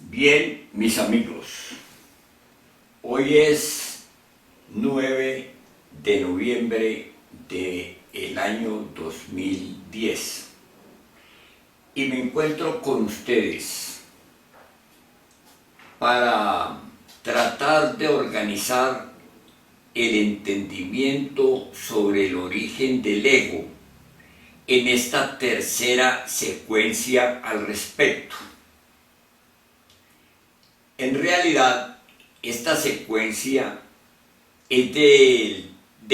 Bien, mis amigos, hoy es 9 de noviembre del año 2010 y me encuentro con ustedes para tratar de organizar el entendimiento sobre el origen del ego en esta tercera secuencia al respecto. En realidad, esta secuencia es de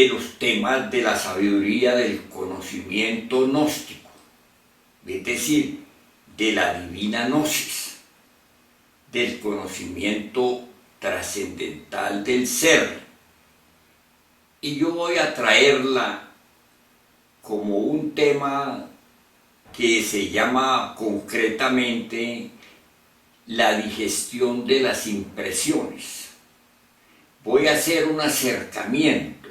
los temas de la sabiduría del conocimiento gnóstico, es decir, de la divina gnosis, del conocimiento trascendental del ser. Y yo voy a traerla como un tema que se llama concretamente la digestión de las impresiones. Voy a hacer un acercamiento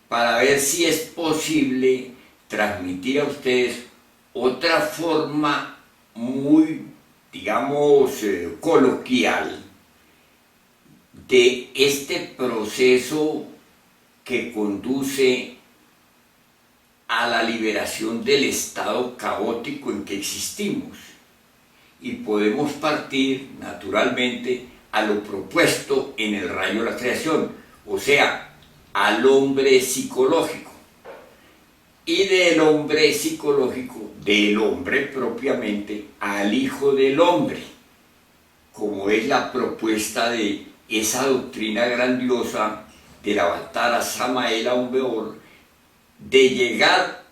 para ver si es posible transmitir a ustedes otra forma muy, digamos, coloquial de este proceso que conduce a la liberación del estado caótico en que existimos. Y podemos partir naturalmente a lo propuesto en el rayo de la creación, o sea, al hombre psicológico. Y del hombre psicológico, del hombre propiamente, al hijo del hombre, como es la propuesta de esa doctrina grandiosa del Avatar Samael Aun Weor, de llegar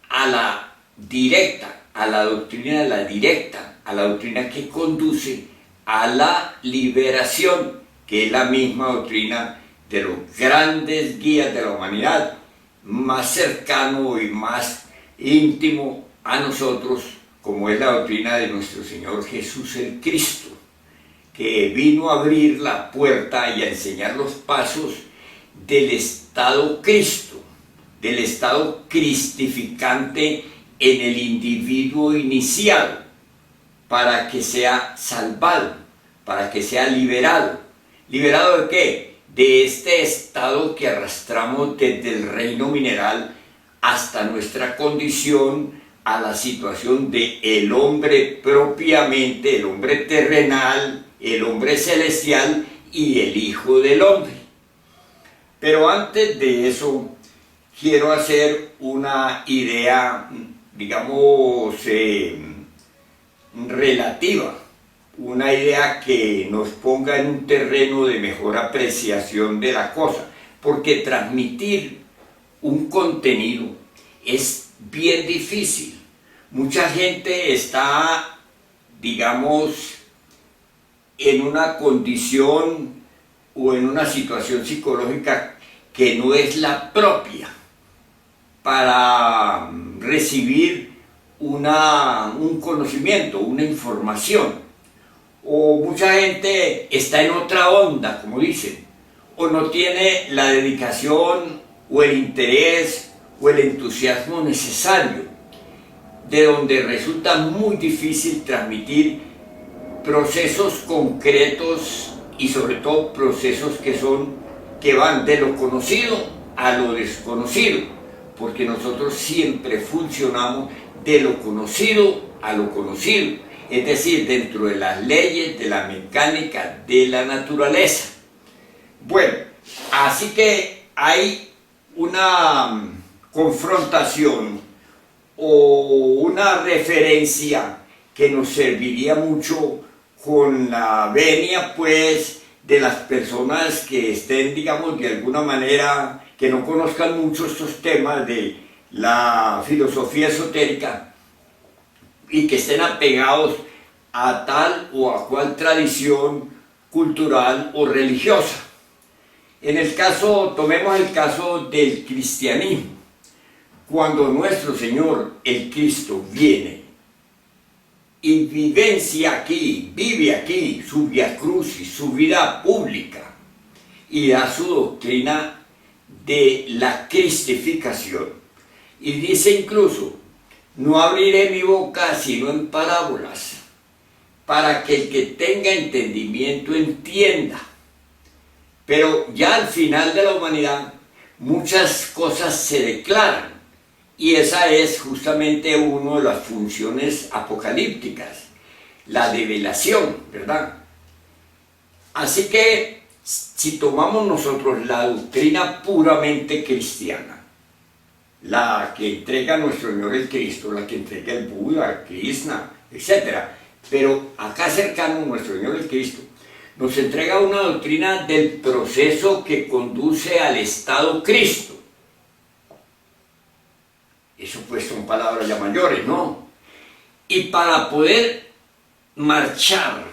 a la directa, a la doctrina de la directa, a la doctrina que conduce a la liberación, que es la misma doctrina de los grandes guías de la humanidad, más cercano y más íntimo a nosotros, como es la doctrina de nuestro Señor Jesús el Cristo, que vino a abrir la puerta y a enseñar los pasos del estado Cristo, del estado cristificante en el individuo iniciado, para que sea salvado, para que sea liberado. ¿Liberado de qué? De este estado que arrastramos desde el reino mineral hasta nuestra condición, a la situación de el hombre propiamente, el hombre terrenal, el hombre celestial y el Hijo del Hombre. Pero antes de eso, quiero hacer una idea, digamos, relativa, una idea que nos ponga en un terreno de mejor apreciación de la cosa, porque transmitir un contenido es bien difícil. Mucha gente está, digamos, en una condición o en una situación psicológica que no es la propia para recibir un conocimiento, una información. O mucha gente está en otra onda, como dicen, o no tiene la dedicación o el interés o el entusiasmo necesario, de donde resulta muy difícil transmitir procesos concretos y sobre todo procesos que van de lo conocido a lo desconocido, porque nosotros siempre funcionamos de lo conocido a lo conocido, es decir, dentro de las leyes de la mecánica de la naturaleza. Bueno, así que hay una confrontación o una referencia que nos serviría mucho con la venia, pues, de las personas que estén, digamos, de alguna manera, que no conozcan mucho estos temas de la filosofía esotérica y que estén apegados a tal o a cual tradición cultural o religiosa. Tomemos el caso del cristianismo. Cuando nuestro Señor, el Cristo, viene y vive aquí su vía crucis, su vida pública, y da su doctrina de la cristificación. Y dice incluso: no abriré mi boca sino en parábolas, para que el que tenga entendimiento entienda. Pero ya al final de la humanidad muchas cosas se declaran, y esa es justamente una de las funciones apocalípticas, la develación, ¿verdad? Así que si tomamos nosotros la doctrina puramente cristiana, la que entrega nuestro Señor el Cristo, la que entrega el Buda, Krishna, etc., pero acá cercano nuestro Señor el Cristo, nos entrega una doctrina del proceso que conduce al estado Cristo. Eso pues son palabras ya mayores, ¿no? Y para poder marchar,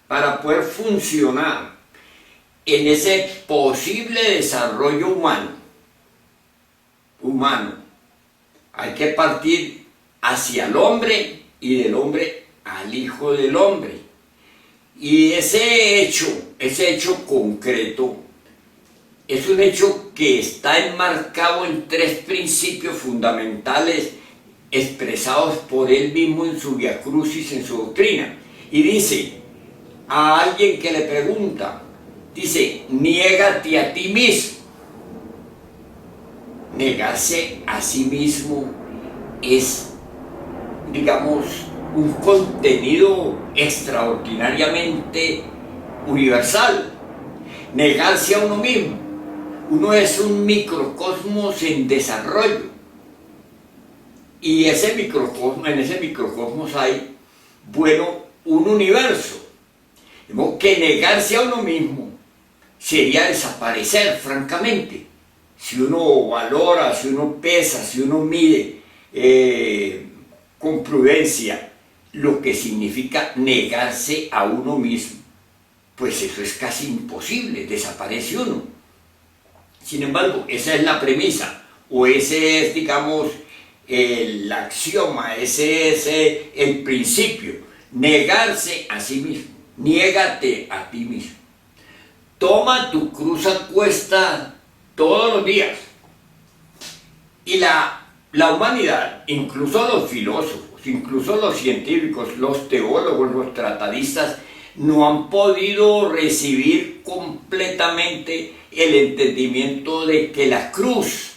para poder funcionar en ese posible desarrollo humano, hay que partir hacia el hombre y del hombre al Hijo del Hombre. Y ese hecho concreto, es un hecho que está enmarcado en tres principios fundamentales expresados por él mismo en su Via Crucis, en su doctrina. Y dice, a alguien que le pregunta, dice, niégate a ti mismo. Negarse a sí mismo es, digamos, un contenido extraordinariamente universal. Negarse a uno mismo. Uno es un microcosmos en desarrollo. Y en ese microcosmos hay, bueno, un universo. De modo que negarse a uno mismo sería desaparecer, francamente. Si uno valora, si uno pesa, si uno mide con prudencia lo que significa negarse a uno mismo, pues eso es casi imposible, desaparece uno. Sin embargo, esa es la premisa, o ese es, digamos, el axioma, ese es el principio, negarse a sí mismo. Niégate a ti mismo. Toma tu cruz a cuesta todos los días. Y la humanidad, incluso los filósofos, incluso los científicos, los teólogos, los tratadistas, no han podido recibir completamente el entendimiento de que la cruz,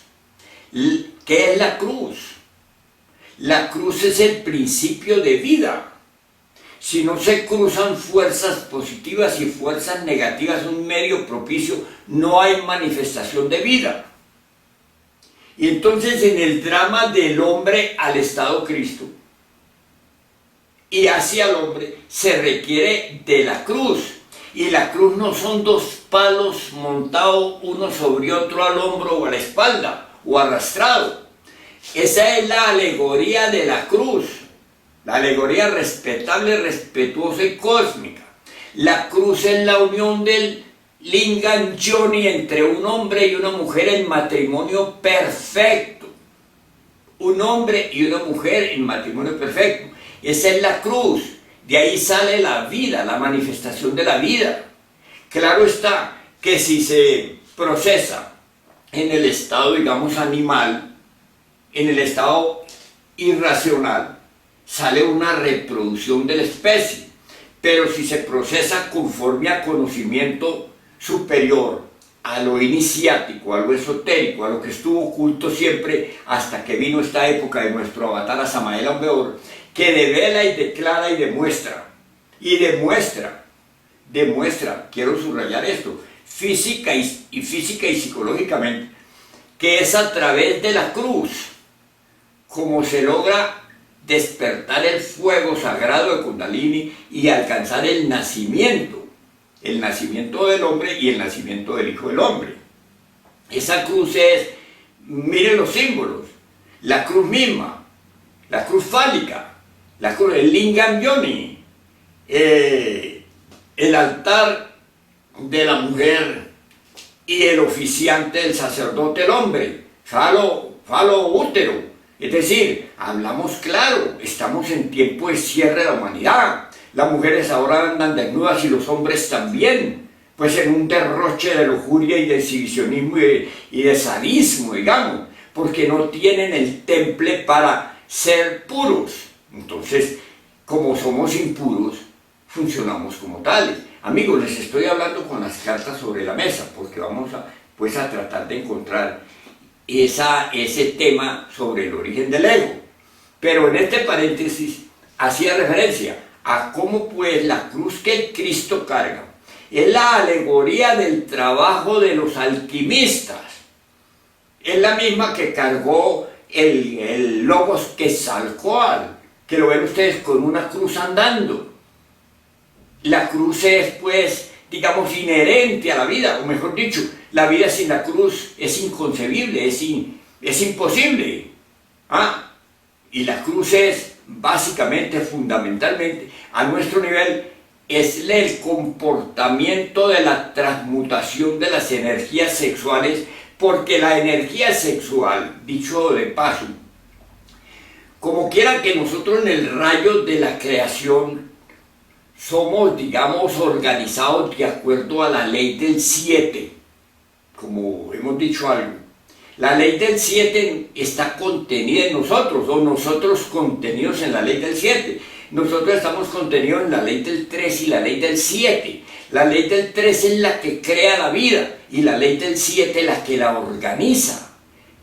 ¿qué es la cruz? La cruz es el principio de vida. Si no se cruzan fuerzas positivas y fuerzas negativas, un medio propicio, no hay manifestación de vida. Y entonces en el drama del hombre al estado Cristo y hacia el hombre se requiere de la cruz. Y la cruz no son dos palos montados uno sobre otro al hombro o a la espalda o arrastrado. Esa es la alegoría de la cruz. La alegoría respetable, respetuosa y cósmica. La cruz es la unión del Lingam Yoni entre un hombre y una mujer en matrimonio perfecto. Un hombre y una mujer en matrimonio perfecto. Esa es la cruz. De ahí sale la vida, la manifestación de la vida. Claro está que si se procesa en el estado, digamos, animal, en el estado irracional, sale una reproducción de la especie, pero si se procesa conforme a conocimiento superior, a lo iniciático, a lo esotérico, a lo que estuvo oculto siempre hasta que vino esta época de nuestro avatar Samael Aumbeor, que devela y declara y demuestra, quiero subrayar esto, física y psicológicamente, que es a través de la cruz como se logra despertar el fuego sagrado de Kundalini y alcanzar el nacimiento del hombre y el nacimiento del Hijo del Hombre. Esa cruz es, miren los símbolos, la cruz misma, la cruz fálica, la cruz, el Lingam Yoni, el altar de la mujer y el oficiante, el sacerdote, el hombre, falo útero. Es decir, hablamos claro, estamos en tiempo de cierre de la humanidad. Las mujeres ahora andan desnudas y los hombres también, pues en un derroche de lujuria y de exhibicionismo y de sadismo, digamos, porque no tienen el temple para ser puros. Entonces, como somos impuros, funcionamos como tales. Amigos, les estoy hablando con las cartas sobre la mesa, porque vamos a, pues, a tratar de encontrar ese tema sobre el origen del ego. Pero en este paréntesis hacía referencia a cómo pues la cruz que el Cristo carga es la alegoría del trabajo de los alquimistas. Es la misma que cargó el Logos Quetzalcóatl, que lo ven ustedes con una cruz andando. La cruz es, pues, digamos, inherente a la vida, o mejor dicho, la vida sin la cruz es inconcebible, es imposible. Y la cruz es, básicamente, fundamentalmente, a nuestro nivel, es el comportamiento de la transmutación de las energías sexuales, porque la energía sexual, dicho de paso, como quiera que nosotros en el rayo de la creación somos, digamos, organizados de acuerdo a la ley del 7, como hemos dicho algo. La ley del 7 está contenida en nosotros, o nosotros contenidos en la ley del 7. Nosotros estamos contenidos en la ley del 3 y la ley del 7. La ley del 3 es la que crea la vida, y la ley del 7 la que la organiza,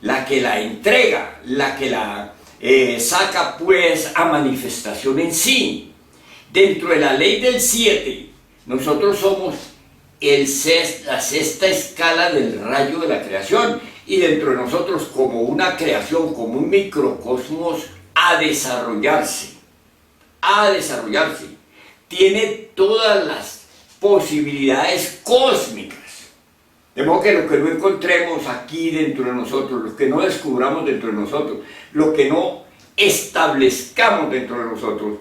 la que la entrega, la que la saca pues a manifestación en sí. Dentro de la ley del 7, nosotros somos la sexta escala del rayo de la creación, y dentro de nosotros, como una creación, como un microcosmos a desarrollarse, tiene todas las posibilidades cósmicas. De modo que lo que no encontremos aquí dentro de nosotros, lo que no descubramos dentro de nosotros, lo que no establezcamos dentro de nosotros,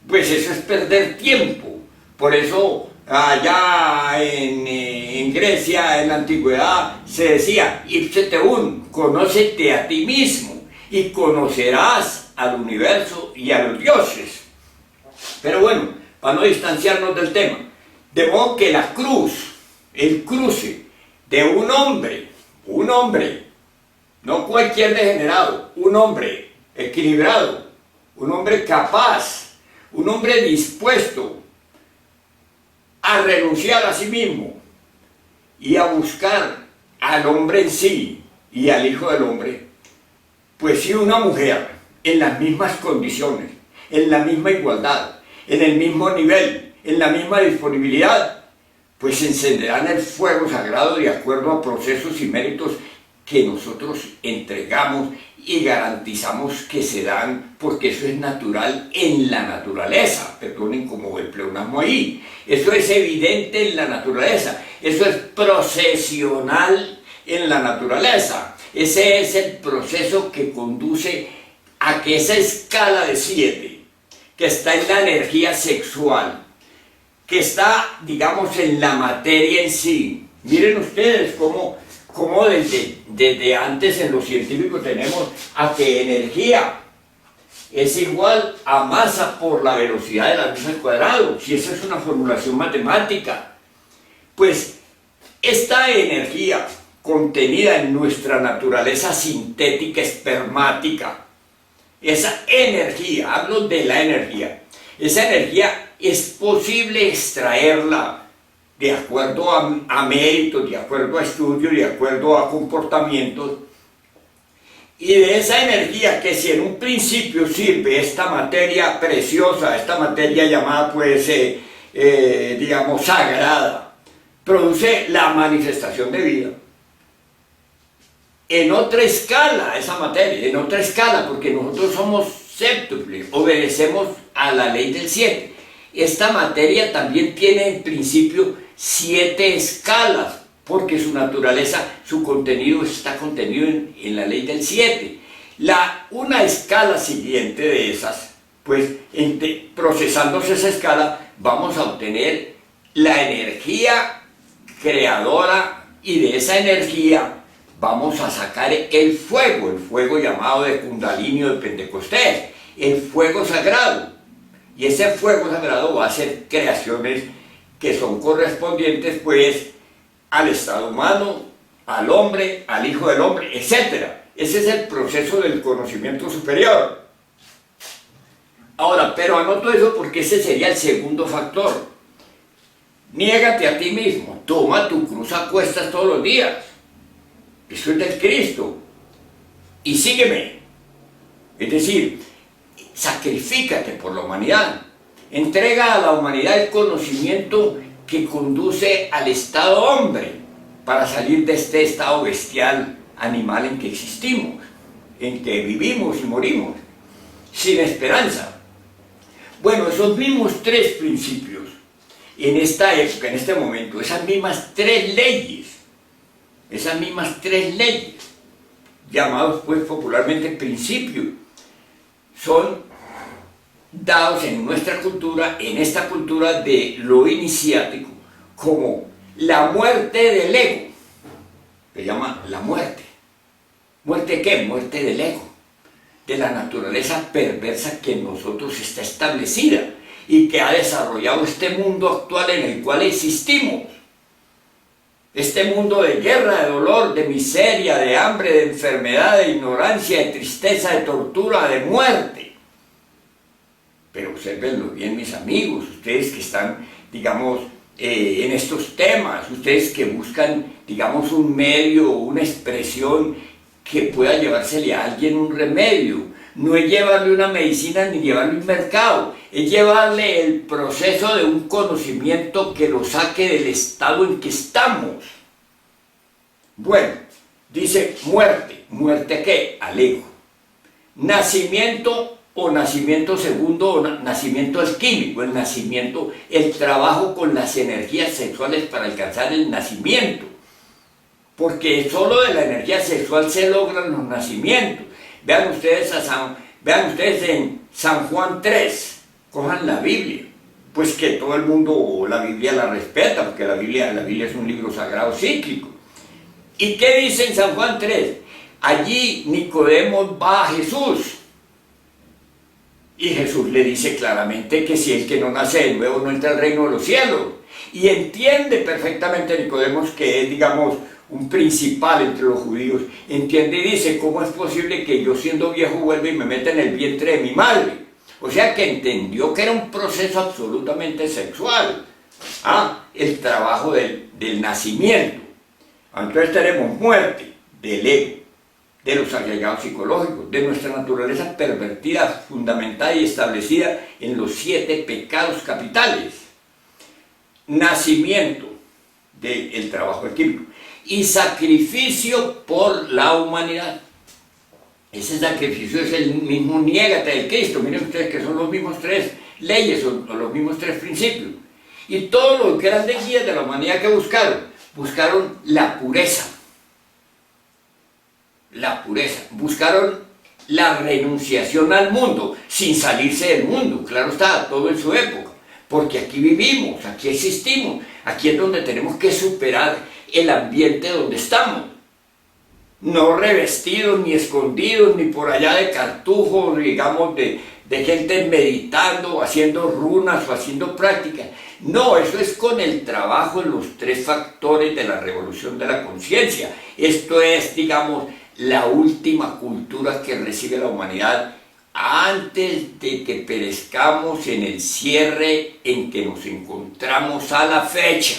pues eso es perder tiempo. Por eso allá en Grecia, en la antigüedad, se decía, ipse te un, conócete a ti mismo y conocerás al universo y a los dioses. Pero bueno, para no distanciarnos del tema, de modo que la cruz, el cruce de un hombre, no cualquier degenerado, un hombre equilibrado, un hombre capaz, un hombre dispuesto a renunciar a sí mismo y a buscar al hombre en sí y al Hijo del Hombre, pues si una mujer en las mismas condiciones, en la misma igualdad, en el mismo nivel, en la misma disponibilidad, pues encenderán el fuego sagrado de acuerdo a procesos y méritos que nosotros entregamos y garantizamos que se dan, porque eso es natural en la naturaleza. Perdonen como el pleonasmo ahí. Eso es evidente en la naturaleza. Eso es procesional en la naturaleza. Ese es el proceso que conduce a que esa escala de 7, que está en la energía sexual, que está, digamos, en la materia en sí. Miren ustedes cómo desde antes en lo científico tenemos a que energía es igual a masa por la velocidad de la luz al cuadrado. Si esa es una formulación matemática, pues esta energía contenida en nuestra naturaleza sintética espermática, esa energía, hablo de la energía, esa energía es posible extraerla de acuerdo a méritos, de acuerdo a estudios, de acuerdo a comportamientos, y de esa energía que si en un principio sirve esta materia preciosa, esta materia llamada pues, digamos, sagrada, produce la manifestación de vida. En otra escala esa materia, en otra escala, porque nosotros somos séptuples, obedecemos a la ley del 7. Esta materia también tiene en principio 7 escalas, porque su naturaleza, su contenido está contenido en la ley del 7. Una escala siguiente de esas, pues procesándose esa escala, vamos a obtener la energía creadora, y de esa energía vamos a sacar el fuego llamado de Kundalini o de Pentecostés, el fuego sagrado. Y ese fuego sagrado va a ser creaciones que son correspondientes pues al estado humano, al hombre, al Hijo del Hombre, etc. Ese es el proceso del conocimiento superior. Ahora, pero anoto eso porque ese sería el segundo factor. Niégate a ti mismo, toma tu cruz a cuestas todos los días. Eso es del Cristo. Y sígueme. Es decir, sacrifícate por la humanidad. Entrega a la humanidad el conocimiento que conduce al estado hombre para salir de este estado bestial, animal en que existimos, en que vivimos y morimos, sin esperanza. Bueno, esos mismos tres principios, en esta época, en este momento, esas mismas tres leyes, llamados pues popularmente principios, son dados en nuestra cultura, en esta cultura de lo iniciático, como la muerte del ego. Se llama la muerte. ¿Muerte qué? Muerte del ego, de la naturaleza perversa que en nosotros está establecida y que ha desarrollado este mundo actual en el cual existimos. Este mundo de guerra, de dolor, de miseria, de hambre, de enfermedad, de ignorancia, de tristeza, de tortura, de muerte. Pero obsérvenlo bien, mis amigos, ustedes que están, digamos, en estos temas, ustedes que buscan, digamos, un medio, una expresión que pueda llevársele a alguien un remedio. No es llevarle una medicina ni llevarle un mercado, es llevarle el proceso de un conocimiento que lo saque del estado en que estamos. Bueno, dice muerte. ¿Muerte qué? Al ego. Nacimiento o nacimiento segundo o nacimiento alquímico. El nacimiento, el trabajo con las energías sexuales para alcanzar el nacimiento. Porque solo de la energía sexual se logran los nacimientos. Vean ustedes en San Juan 3, cojan la Biblia, pues que todo el mundo la Biblia la respeta, porque la Biblia es un libro sagrado cíclico. ¿Y qué dice en San Juan 3? Allí Nicodemo va a Jesús, y Jesús le dice claramente que si el que no nace de nuevo no entra al reino de los cielos, y entiende perfectamente Nicodemo que es, digamos, un principal entre los judíos, entiende y dice, ¿cómo es posible que yo siendo viejo vuelva y me meta en el vientre de mi madre? O sea que entendió que era un proceso absolutamente sexual, el trabajo del nacimiento. Entonces tenemos muerte del ego, de los agregados psicológicos, de nuestra naturaleza pervertida, fundamentada y establecida en los 7 pecados capitales. Nacimiento del trabajo alquímico. Y sacrificio por la humanidad. Ese sacrificio es el mismo niégate del Cristo. Miren ustedes que son los mismos 3 leyes o los mismos 3 principios. Y todos los grandes guías de la humanidad que buscaron la pureza. La pureza. Buscaron la renunciación al mundo, sin salirse del mundo. Claro está, todo en su época. Porque aquí vivimos, aquí existimos. Aquí es donde tenemos que superar el ambiente donde estamos, no revestidos, ni escondidos, ni por allá de cartujos, digamos, de gente meditando, o haciendo runas, o haciendo prácticas. No, eso es con el trabajo en los 3 factores de la revolución de la conciencia. Esto es, digamos, la última cultura que recibe la humanidad antes de que perezcamos en el cierre en que nos encontramos a la fecha.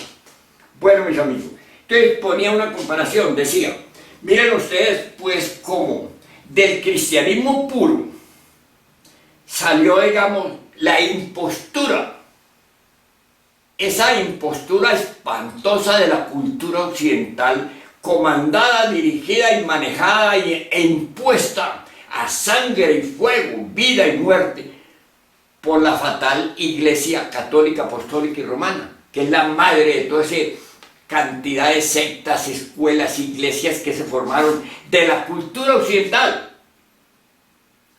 Bueno, mis amigos, entonces ponía una comparación, decía, miren ustedes pues cómo del cristianismo puro salió, digamos, la impostura, esa impostura espantosa de la cultura occidental, comandada, dirigida y manejada e impuesta a sangre y fuego, vida y muerte, por la fatal Iglesia Católica, Apostólica y Romana, que es la madre de toda esa cantidad de sectas, escuelas, iglesias que se formaron de la cultura occidental.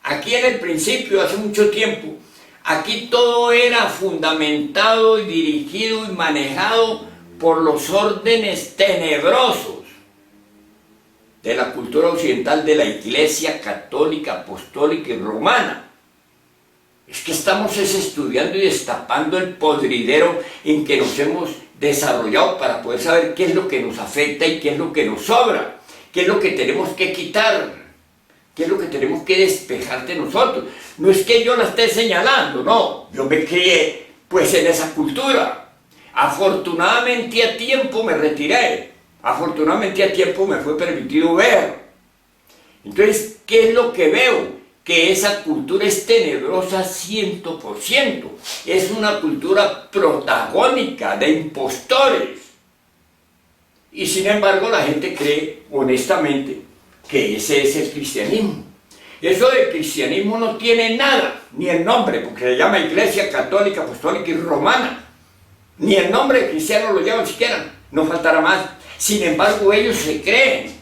Aquí en el principio, hace mucho tiempo, aquí todo era fundamentado y dirigido y manejado por los órdenes tenebrosos de la cultura occidental de la Iglesia Católica, Apostólica y Romana. Es que estamos estudiando y destapando el podridero en que nos hemos desarrollado para poder saber qué es lo que nos afecta y qué es lo que nos sobra, qué es lo que tenemos que quitar, ¿Qué es lo que tenemos que despejar de nosotros? No es que yo la esté señalando, no. Yo me crié pues en esa cultura. Afortunadamente a tiempo me retiré. Afortunadamente a tiempo me fue permitido ver. Entonces, ¿qué es lo que veo? Que esa cultura es tenebrosa 100%. Es una cultura protagónica de impostores. Y sin embargo la gente cree honestamente que ese es el cristianismo. Eso de cristianismo no tiene nada, ni el nombre, porque se llama Iglesia Católica, Apostólica y Romana. Ni el nombre de cristiano lo llevan siquiera, no faltará más. Sin embargo, ellos se creen.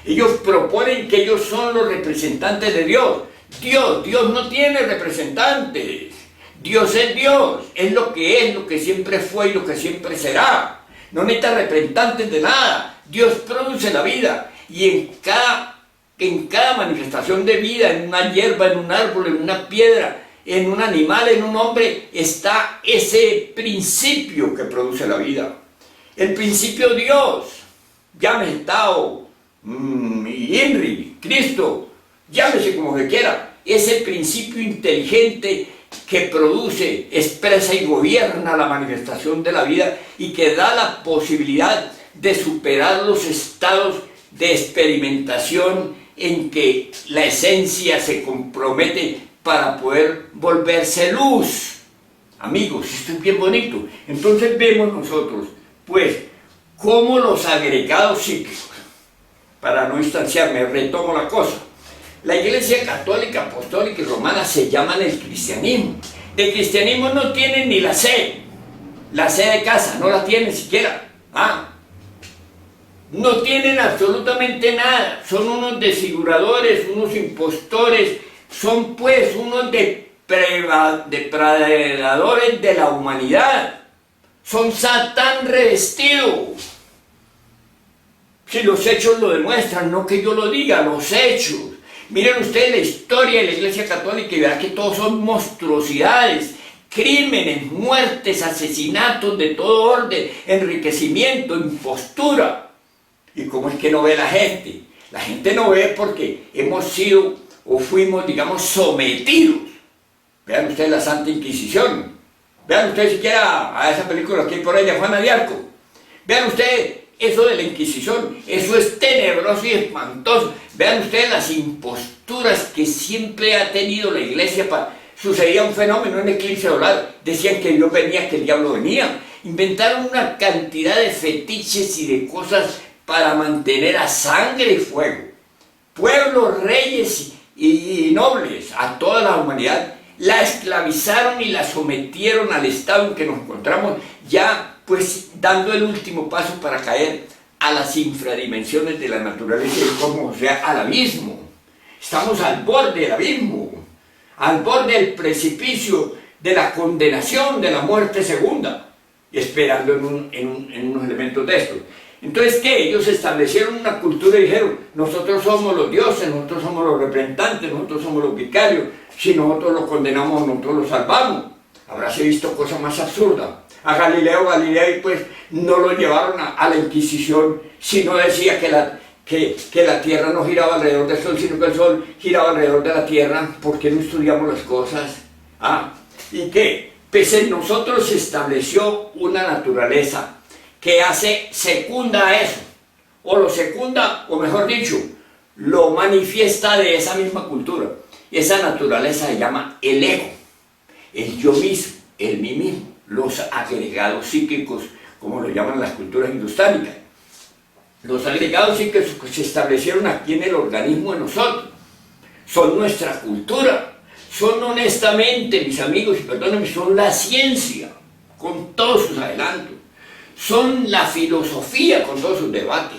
Ellos proponen que ellos son los representantes de Dios. Dios no tiene representantes. Dios, es lo que siempre fue y lo que siempre será. No necesita representantes de nada. Dios produce la vida. Y en cada manifestación de vida, en una hierba, en un árbol, en una piedra, en un animal, en un hombre, está ese principio que produce la vida. El principio Dios, llámese Tao, Inri, Cristo, llámese como se quiera, ese principio inteligente que produce, expresa y gobierna la manifestación de la vida y que da la posibilidad de superar los estados de experimentación en que la esencia se compromete para poder volverse luz. Amigos, esto es bien bonito. Entonces vemos nosotros, pues, cómo los agregados psíquicos, para no instanciarme, retomo la cosa. La Iglesia Católica, Apostólica y Romana se llaman el cristianismo. De cristianismo no tienen ni la C de casa, no la tienen siquiera. No tienen absolutamente nada, son unos desfiguradores, unos impostores, son pues unos depredadores de la humanidad, son Satán revestido. Si los hechos lo demuestran, no que yo lo diga, los hechos. Miren ustedes la historia de la Iglesia Católica y verán que todos son monstruosidades, crímenes, muertes, asesinatos de todo orden, enriquecimiento, impostura. ¿Y cómo es que no ve la gente? La gente no ve porque hemos sido o fuimos, digamos, sometidos. Vean ustedes la Santa Inquisición. Vean ustedes siquiera a esa película que hay por ahí de Juana de Arco. Vean ustedes eso de la Inquisición. Eso es tenebroso y espantoso. Vean ustedes las imposturas que siempre ha tenido la Iglesia. Sucedía un fenómeno, un eclipse solar. Decían que Dios venía, que el diablo venía. Inventaron una cantidad de fetiches y de cosas para mantener a sangre y fuego, pueblos, reyes y nobles, a toda la humanidad, la esclavizaron y la sometieron al estado en que nos encontramos, ya pues dando el último paso para caer a las infradimensiones de la naturaleza y como, o sea, al abismo. Estamos al borde del abismo, al borde del precipicio de la condenación, de la muerte segunda, esperando en unos elementos de estos. Entonces, ¿qué? Ellos establecieron una cultura y dijeron, nosotros somos los dioses, nosotros somos los representantes, nosotros somos los vicarios, si nosotros lo condenamos, nosotros lo salvamos. Habráse visto cosa más absurda. A Galileo Galilei, pues, no lo llevaron a la Inquisición, sino decía que la Tierra no giraba alrededor del Sol, sino que el Sol giraba alrededor de la Tierra. ¿Por qué no estudiamos las cosas? ¿Y qué? Pues en nosotros se estableció una naturaleza que secunda a eso, o lo secunda, o mejor dicho, lo manifiesta de esa misma cultura. Esa naturaleza se llama el ego, el yo mismo, el mí mismo, los agregados psíquicos, como lo llaman las culturas indostánicas. Los agregados psíquicos que se establecieron aquí en el organismo de nosotros, son nuestra cultura, son honestamente, mis amigos, y perdónenme, son la ciencia, con todos sus adelantos. Son la filosofía con todos sus debates,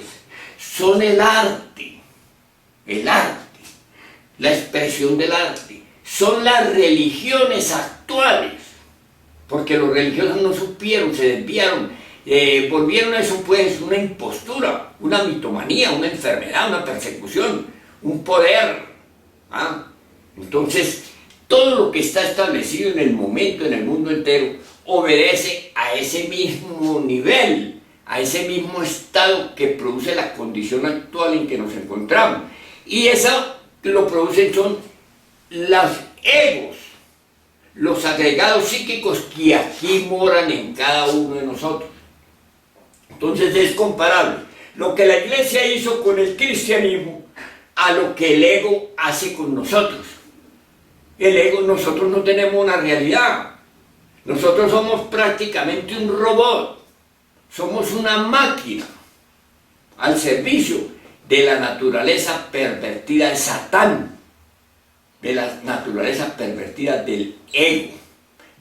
son el arte, la expresión del arte, son las religiones actuales, porque los religiosos no supieron, se desviaron, volvieron a eso pues una impostura, una mitomanía, una enfermedad, una persecución, un poder. Entonces, todo lo que está establecido en el momento, en el mundo entero, obedece a ese mismo nivel, a ese mismo estado que produce la condición actual en que nos encontramos. Y esa lo producen son los egos, los agregados psíquicos que aquí moran en cada uno de nosotros. Entonces es comparable lo que la iglesia hizo con el cristianismo a lo que el ego hace con nosotros. El ego, nosotros no tenemos una realidad. Nosotros somos prácticamente un robot. Somos una máquina al servicio de la naturaleza pervertida de Satán, de la naturaleza pervertida del ego,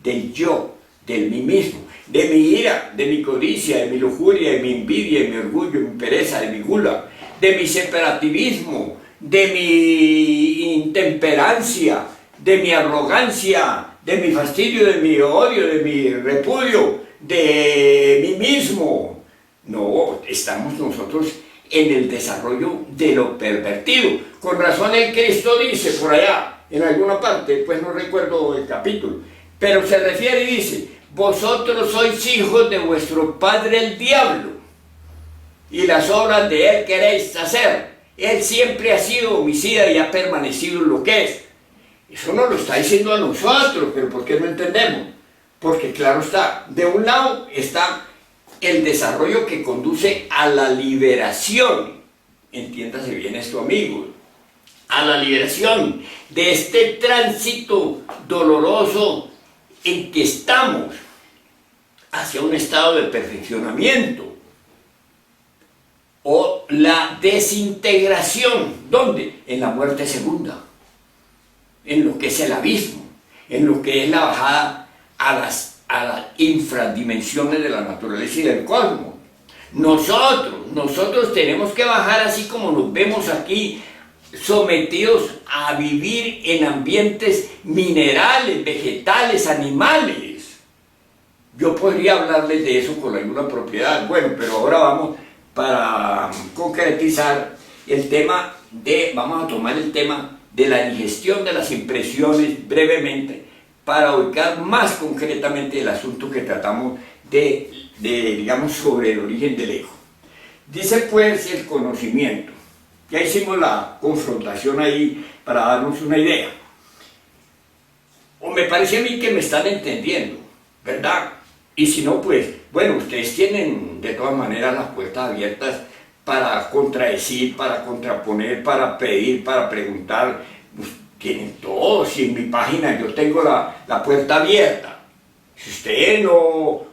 del yo, del mí mismo, de mi ira, de mi codicia, de mi lujuria, de mi envidia, de mi orgullo, de mi pereza, de mi gula, de mi separativismo, de mi intemperancia, de mi arrogancia, de mi fastidio, de mi odio, de mi repudio, de mí mismo. No, estamos nosotros en el desarrollo de lo pervertido. Con razón el Cristo dice por allá, en alguna parte, pues no recuerdo el capítulo, pero se refiere y dice: vosotros sois hijos de vuestro padre el diablo, y las obras de él queréis hacer. Él siempre ha sido homicida y ha permanecido en lo que es. Eso no lo está diciendo a nosotros, pero ¿por qué no entendemos? Porque claro está, de un lado está el desarrollo que conduce a la liberación, entiéndase bien esto, amigos, a la liberación de este tránsito doloroso en que estamos hacia un estado de perfeccionamiento, o la desintegración. ¿Dónde? En la muerte segunda, en lo que es el abismo, en lo que es la bajada a las infradimensiones de la naturaleza y del cosmos. Nosotros tenemos que bajar así como nos vemos aquí, sometidos a vivir en ambientes minerales, vegetales, animales. Yo podría hablarles de eso con alguna propiedad, bueno, pero ahora vamos para concretizar el tema vamos a tomar el tema de la digestión de las impresiones brevemente, para ubicar más concretamente el asunto que tratamos digamos, sobre el origen del ego. Dice pues el conocimiento. Ya hicimos la confrontación ahí para darnos una idea. O me parece a mí que me están entendiendo, ¿verdad? Y si no, pues, bueno, ustedes tienen de todas maneras las puertas abiertas para contradecir, para contraponer, para pedir, para preguntar. Pues, tienen todo. Si en mi página yo tengo la puerta abierta. Si ustedes no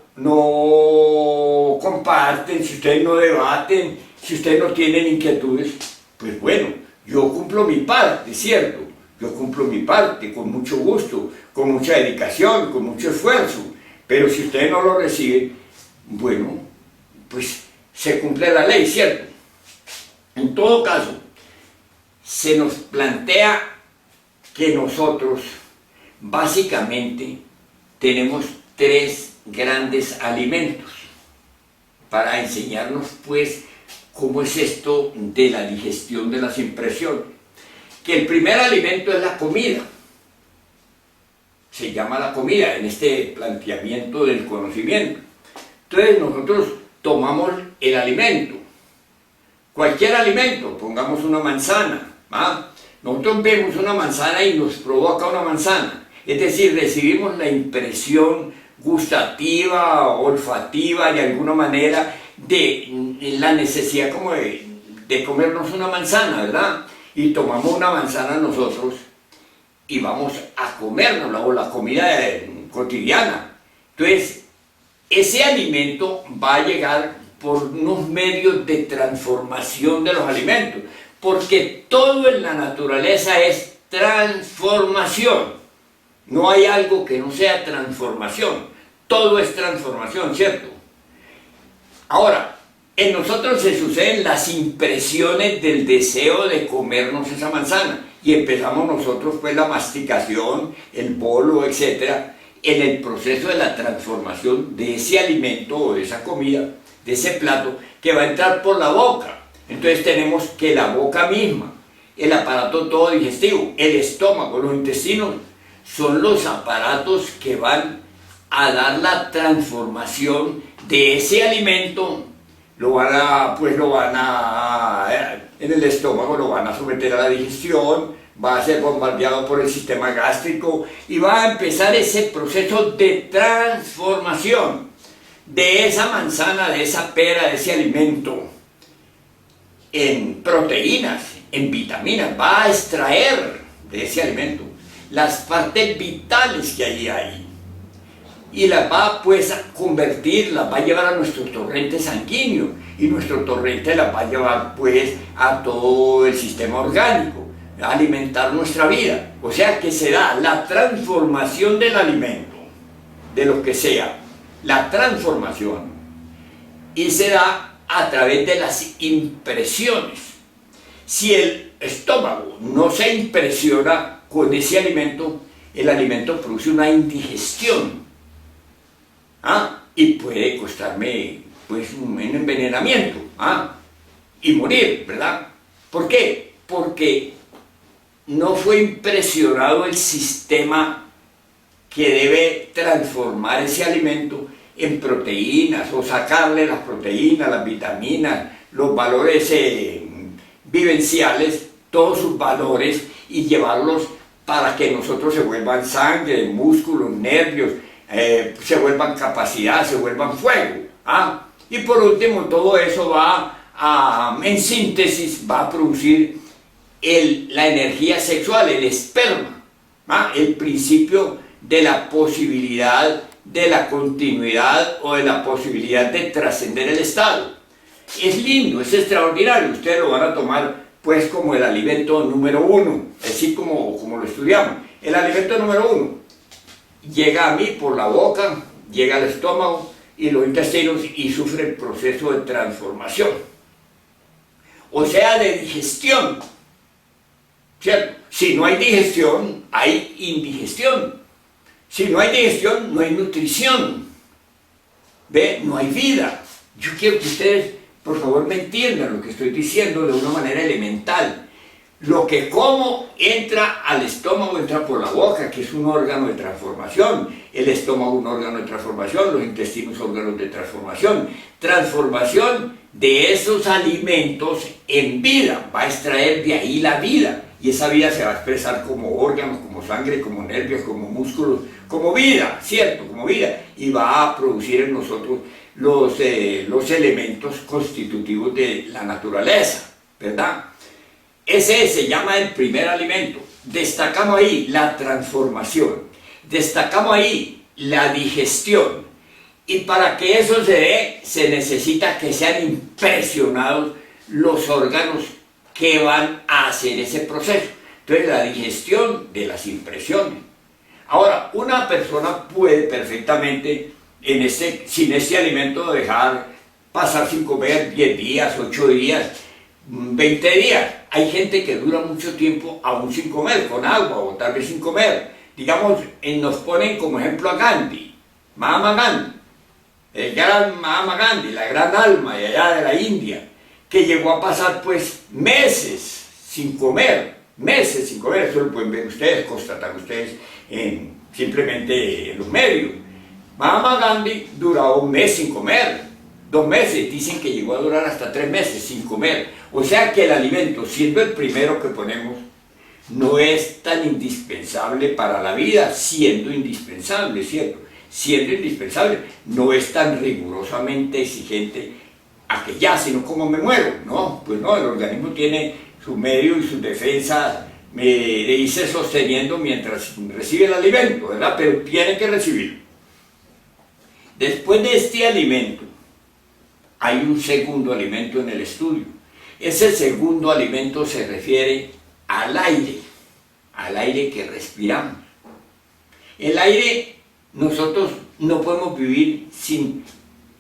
comparten, si ustedes no debaten, si ustedes no tienen inquietudes, pues bueno, yo cumplo mi parte, ¿cierto? Yo cumplo mi parte con mucho gusto, con mucha dedicación, con mucho esfuerzo. Pero si ustedes no lo reciben, bueno, pues se cumple la ley, ¿cierto? En todo caso, se nos plantea que nosotros básicamente tenemos tres grandes alimentos para enseñarnos pues cómo es esto de la digestión de las impresiones. Que el primer alimento es la comida. Se llama la comida en este planteamiento del conocimiento. Entonces nosotros tomamos el alimento, cualquier alimento, pongamos una manzana, ¿va? Nosotros vemos una manzana y nos provoca una manzana, es decir, recibimos la impresión gustativa, olfativa, de alguna manera, de la necesidad como de comernos una manzana, ¿verdad? Y tomamos una manzana nosotros y vamos a comérnosla, o la comida cotidiana. Entonces, ese alimento va a llegar por unos medios de transformación de los alimentos, porque todo en la naturaleza es transformación. No hay algo que no sea transformación, todo es transformación, ¿cierto? Ahora, en nosotros se suceden las impresiones del deseo de comernos esa manzana, y empezamos nosotros pues la masticación, el bolo, etcétera, en el proceso de la transformación de ese alimento o de esa comida, de ese plato, que va a entrar por la boca. Entonces tenemos que la boca misma, el aparato todo digestivo, el estómago, los intestinos, son los aparatos que van a dar la transformación de ese alimento. En el estómago lo van a someter a la digestión, va a ser bombardeado por el sistema gástrico y va a empezar ese proceso de transformación de esa manzana, de esa pera, de ese alimento en proteínas, en vitaminas. Va a extraer de ese alimento las partes vitales que allí hay y las va pues a convertir, las va a llevar a nuestro torrente sanguíneo, y nuestro torrente las va a llevar pues a todo el sistema orgánico, a alimentar nuestra vida. O sea que se da la transformación del alimento, de lo que sea, la transformación, y se da a través de las impresiones. Si el estómago no se impresiona con ese alimento, el alimento produce una indigestión, y puede costarme pues un envenenamiento, y morir, ¿verdad? ¿Por qué? Porque no fue impresionado el sistema que debe transformar ese alimento en proteínas, o sacarle las proteínas, las vitaminas, los valores vivenciales, todos sus valores, y llevarlos para que nosotros se vuelvan sangre, músculos, nervios, se vuelvan capacidad, se vuelvan fuego. Y por último, todo eso va en síntesis, va a producir la energía sexual, el esperma, el principio de la posibilidad de la continuidad o de la posibilidad de trascender el estado. Es lindo, es extraordinario. Ustedes lo van a tomar pues como el alimento número uno, así como lo estudiamos. El alimento número uno llega a mí por la boca, llega al estómago y los intestinos, y sufre el proceso de transformación, o sea, de digestión, ¿cierto? Si no hay digestión, hay indigestión. Si no hay digestión, no hay nutrición. ¿Ve? No hay vida. Yo quiero que ustedes, por favor, me entiendan lo que estoy diciendo de una manera elemental. Lo que como entra al estómago, entra por la boca, que es un órgano de transformación. El estómago, un órgano de transformación. Los intestinos, órganos de transformación. Transformación de esos alimentos en vida. Va a extraer de ahí la vida. Y esa vida se va a expresar como órganos, como sangre, como nervios, como músculos, como vida, ¿cierto? Como vida. Y va a producir en nosotros los elementos constitutivos de la naturaleza, ¿verdad? Ese se llama el primer alimento. Destacamos ahí la transformación, destacamos ahí la digestión. Y para que eso se dé, se necesita que sean impresionados los órganos que van a hacer ese proceso. Entonces, la digestión de las impresiones. Ahora, una persona puede perfectamente sin este alimento dejar pasar sin comer 10 días, 8 días, 20 días. Hay gente que dura mucho tiempo aún sin comer, con agua o tal vez sin comer. Digamos, nos ponen como ejemplo a Gandhi, Mahatma Gandhi, el gran Mahatma Gandhi, la gran alma de allá de la India, que llegó a pasar pues meses sin comer, eso lo pueden ver ustedes, constatar ustedes simplemente en los medios. Mahatma Gandhi duró un mes sin comer, 2 meses, dicen que llegó a durar hasta 3 meses sin comer. O sea que el alimento, siendo el primero que ponemos, no es tan indispensable para la vida, siendo indispensable, ¿cierto? Siendo indispensable, no es tan rigurosamente exigente a que ya, sino como me muero. No, pues no, el organismo tiene su medio y su defensa, me dice sosteniendo mientras recibe el alimento, ¿verdad? Pero tiene que recibirlo. Después de este alimento, hay un segundo alimento en el estudio. Ese segundo alimento se refiere al aire que respiramos. El aire, nosotros no podemos vivir sin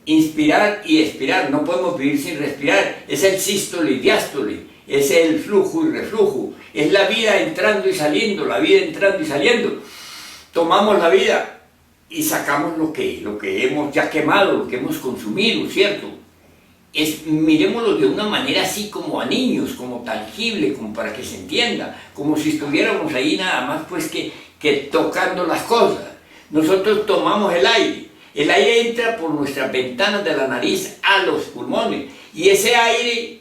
inspirar y expirar, no podemos vivir sin respirar. Es el sístole y diástole, es el flujo y reflujo, es la vida entrando y saliendo, la vida entrando y saliendo. Tomamos la vida y sacamos lo que hemos ya quemado, lo que hemos consumido, ¿cierto? Miremoslo de una manera así como a niños, como tangible, como para que se entienda, como si estuviéramos ahí nada más pues que tocando las cosas. Nosotros tomamos el aire entra por nuestras ventanas de la nariz a los pulmones, y ese aire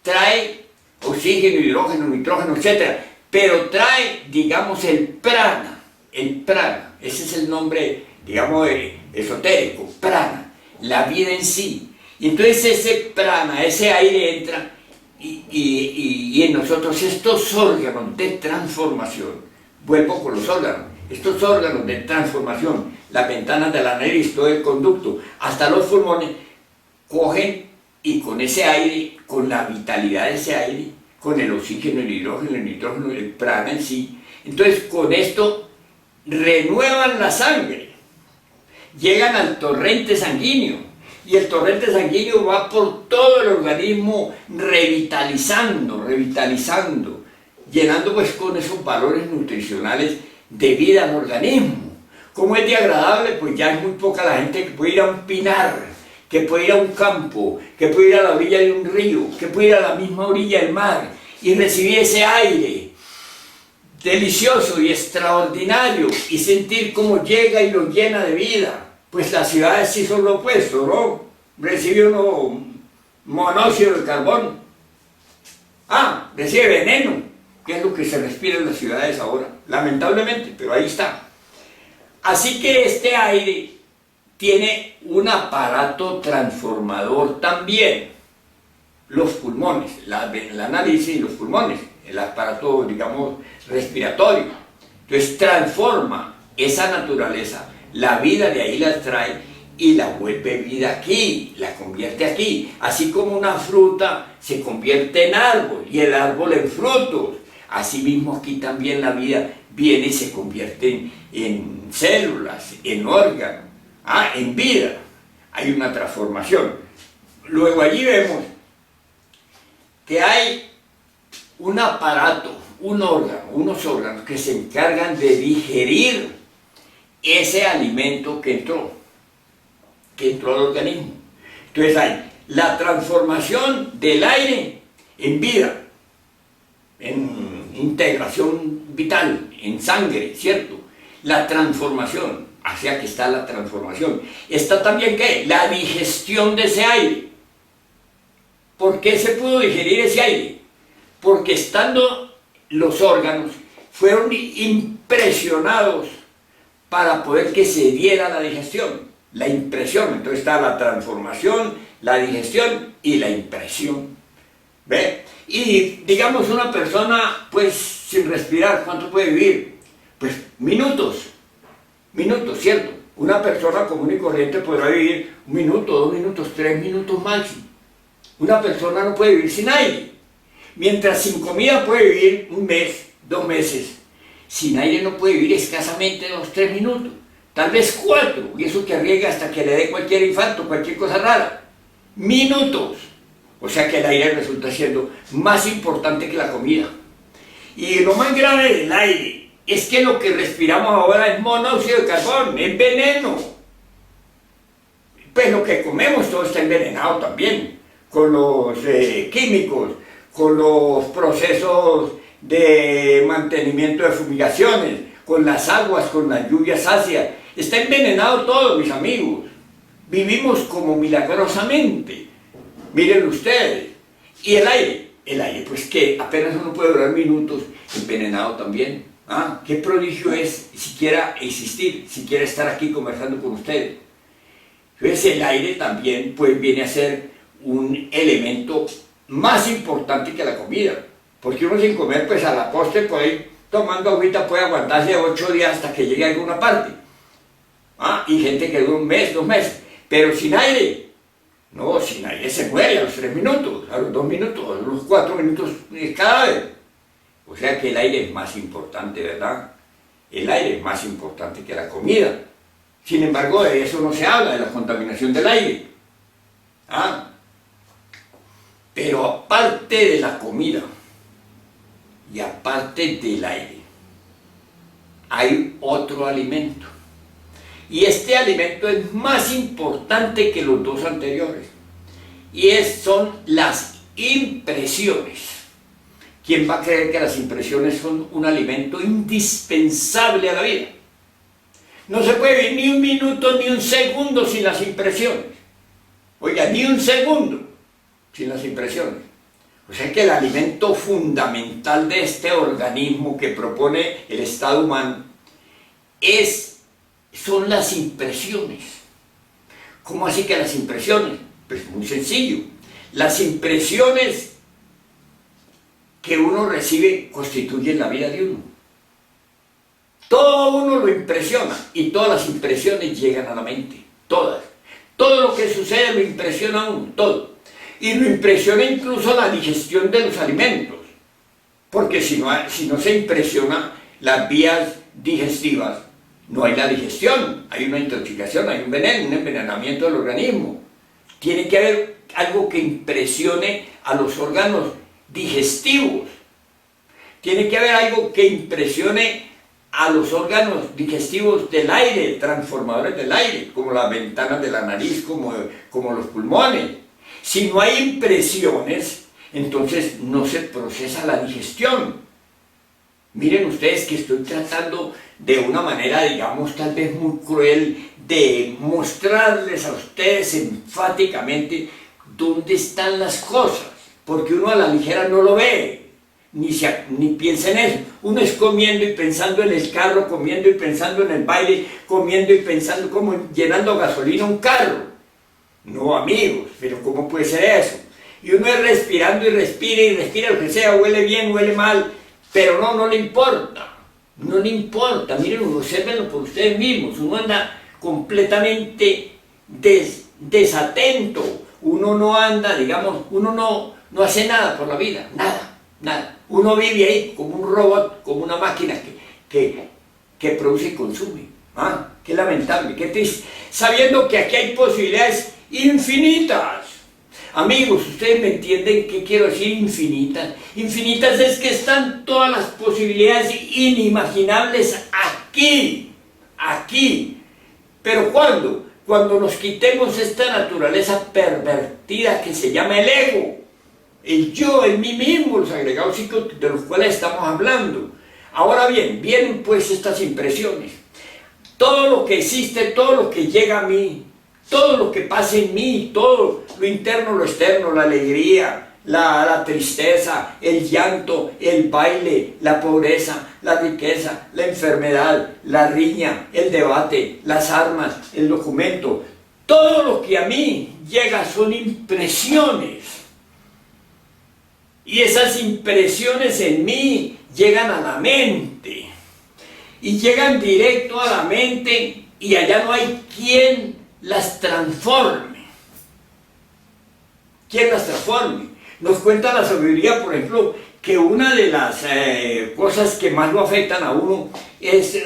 trae oxígeno, hidrógeno, nitrógeno, etc. pero trae, digamos, el prana, ese es el nombre, digamos, esotérico, prana, la vida en sí. Y entonces ese prana, ese aire entra y en nosotros estos órganos de transformación, vuelvo con los órganos, estos órganos de transformación, las ventanas de la nariz, todo el conducto, hasta los pulmones, cogen y con ese aire, con la vitalidad de ese aire, con el oxígeno, el nitrógeno, el prana en sí, entonces con esto renuevan la sangre, llegan al torrente sanguíneo, y el torrente sanguíneo va por todo el organismo revitalizando, llenando pues con esos valores nutricionales de vida al organismo. Como es de agradable, pues ya es muy poca la gente que puede ir a un pinar, que puede ir a un campo, que puede ir a la orilla de un río, que puede ir a la misma orilla del mar y recibir ese aire delicioso y extraordinario y sentir cómo llega y lo llena de vida. Pues las ciudades sí son lo opuesto, ¿no? Recibe uno monóxido de carbón. Recibe veneno, que es lo que se respira en las ciudades ahora, lamentablemente, pero ahí está. Así que este aire tiene un aparato transformador también. Los pulmones, la nariz y los pulmones, el aparato, digamos, respiratorio. Entonces transforma esa naturaleza, la vida de ahí la trae y la vuelve vida aquí, la convierte aquí. Así como una fruta se convierte en árbol y el árbol en frutos. Así mismo aquí también la vida viene y se convierte en células, en órganos, en vida. Hay una transformación. Luego allí vemos que hay un aparato, unos órganos que se encargan de digerir ese alimento que entró al organismo. Entonces hay la transformación del aire en vida, en integración vital, en sangre, ¿cierto? La transformación, hacia que está la transformación. Está también, ¿qué? La digestión de ese aire. ¿Por qué se pudo digerir ese aire? Porque estando los órganos, fueron impresionados para poder que se diera la digestión, la impresión. Entonces está la transformación, la digestión y la impresión. ¿Ve? Y digamos una persona, pues sin respirar, ¿cuánto puede vivir? Pues minutos, ¿cierto? Una persona común y corriente podrá vivir 1 minuto, 2 minutos, 3 minutos máximo. Una persona no puede vivir sin aire. Mientras sin comida puede vivir 1 mes, 2 meses. Sin aire no puede vivir escasamente 2, 3 minutos. Tal vez 4, y eso que arriesga hasta que le dé cualquier infarto, cualquier cosa rara. Minutos. O sea que el aire resulta siendo más importante que la comida. Y lo más grave del aire es que lo que respiramos ahora es monóxido de carbón, es veneno. Pues lo que comemos todo está envenenado también, con los químicos, con los procesos de mantenimiento de fumigaciones, con las aguas, con las lluvias ácidas. Está envenenado todo, mis amigos. Vivimos como milagrosamente. Miren ustedes. Y el aire, pues que apenas uno puede durar minutos, envenenado también. Qué prodigio es siquiera existir, siquiera estar aquí conversando con ustedes. Entonces el aire también pues viene a ser un elemento más importante que la comida. Porque uno sin comer, pues a la postre, puede ir tomando agüita, puede aguantarse 8 días hasta que llegue a alguna parte. Y gente que dura 1 mes, 2 meses. Pero sin aire, no, sin aire se muere a los 3 minutos, a los 2 minutos, a los 4 minutos cada vez. O sea que el aire es más importante, ¿verdad? El aire es más importante que la comida. Sin embargo, de eso no se habla, de la contaminación del aire. Pero aparte de la comida y aparte del aire, hay otro alimento. Y este alimento es más importante que los 2 anteriores. Y son las impresiones. ¿Quién va a creer que las impresiones son un alimento indispensable a la vida? No se puede vivir ni 1 minuto ni 1 segundo sin las impresiones. Oiga, ni 1 segundo sin las impresiones. O sea que el alimento fundamental de este organismo que propone el Estado humano son las impresiones. ¿Cómo así que las impresiones? Pues muy sencillo. Las impresiones que uno recibe constituyen la vida de uno. Todo uno lo impresiona y todas las impresiones llegan a la mente. Todas. Todo lo que sucede lo impresiona a uno, todo. Y lo impresiona incluso la digestión de los alimentos. Porque si no se impresiona las vías digestivas, no hay la digestión, hay una intoxicación, hay un veneno, un envenenamiento del organismo. Tiene que haber algo que impresione a los órganos digestivos. Tiene que haber algo que impresione a los órganos digestivos del aire, transformadores del aire, como las ventanas de la nariz, como los pulmones. Si no hay impresiones, entonces no se procesa la digestión. Miren ustedes que estoy tratando de una manera, digamos, tal vez muy cruel, de mostrarles a ustedes enfáticamente dónde están las cosas, porque uno a la ligera no lo ve, ni piensa en eso. Uno es comiendo y pensando en el carro, comiendo y pensando en el baile, comiendo y pensando como llenando gasolina un carro. No, amigos, pero ¿cómo puede ser eso? Y uno es respirando y respira lo que sea, huele bien, huele mal, pero no le importa. No le importa, miren, obsérvenlo por ustedes mismos. Uno anda completamente desatento. Uno no anda, digamos, uno no hace nada por la vida, nada. Uno vive ahí como un robot, como una máquina que produce y consume. Qué lamentable, qué triste. Sabiendo que aquí hay posibilidades infinitas. Amigos, ¿ustedes me entienden qué quiero decir infinitas? Infinitas es que están todas las posibilidades inimaginables aquí. ¿Pero cuándo? Cuando nos quitemos esta naturaleza pervertida que se llama el ego, el yo, el mí mismo, los agregados psíquicos de los cuales estamos hablando. Ahora bien, vienen pues estas impresiones. Todo lo que existe, todo lo que llega a mí, todo lo que pasa en mí, todo lo interno, lo externo, la alegría, la tristeza, el llanto, el baile, la pobreza, la riqueza, la enfermedad, la riña, el debate, las armas, el documento, todo lo que a mí llega son impresiones. Y esas impresiones en mí llegan a la mente. Y llegan directo a la mente y allá no hay quien las transforme. ¿Quién las transforme? Nos cuenta la sabiduría, por ejemplo, que una de las cosas que más lo afectan a uno es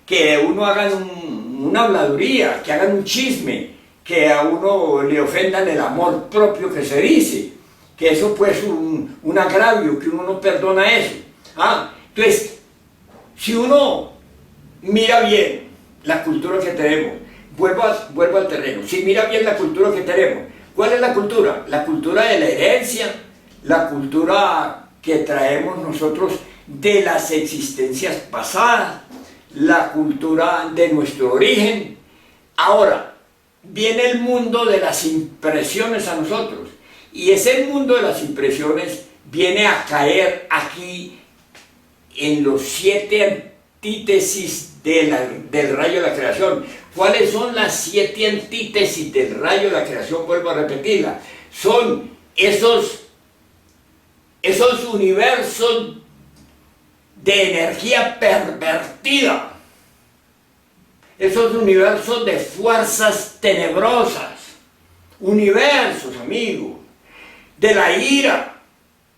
que uno haga una habladuría, que hagan un chisme, que a uno le ofendan el amor propio que se dice, que eso pues es un agravio, que uno no perdona eso. Entonces, si uno mira bien la cultura que tenemos, vuelvo al terreno, si mira bien la cultura que tenemos, ¿cuál es la cultura? La cultura de la herencia, la cultura que traemos nosotros de las existencias pasadas, la cultura de nuestro origen. Ahora, viene el mundo de las impresiones a nosotros, y ese mundo de las impresiones viene a caer aquí en los 7 antítesis del rayo de la creación. ¿Cuáles son las 7 antítesis del rayo de la creación? Vuelvo a repetirla. Son esos universos de energía pervertida, esos universos de fuerzas tenebrosas, universos, amigos, de la ira,